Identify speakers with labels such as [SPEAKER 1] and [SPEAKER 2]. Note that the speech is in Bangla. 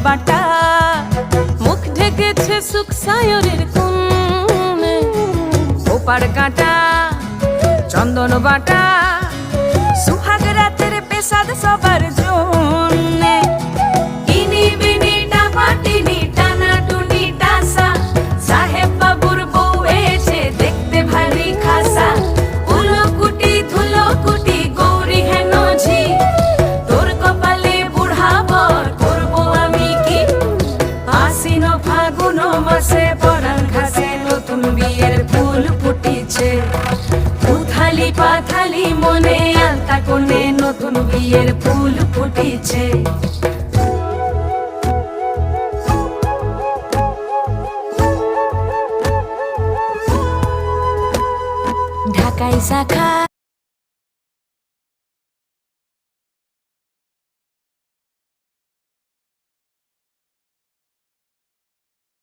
[SPEAKER 1] বাটা, মুখ ঢেকেছে সুখ সায়রের কোণে। ওপার কাটা চন্দন বাটা, সুহাগ রাতের পেশাদ সবার জন্যে। ইনি বিনি টাপাটিনি টানা টুনি টাসা, সাহেব বাবুর বউ এসে দেখতে ভারী খাসা। উলকুটি ধুলকুটি গৌরী হেন ঝি, তোর কপালে বুড়া বর করবো আমি কি। আশ্বিন ফাগুন মাসে পরাণ ঘাসে নতুন বিয়ের ফুল ফুটিছে। উথালি পাথালি মনে আলতা কোণে নতুন বিয়ের ফুল ফুটিছে। ঢাকাই শাখা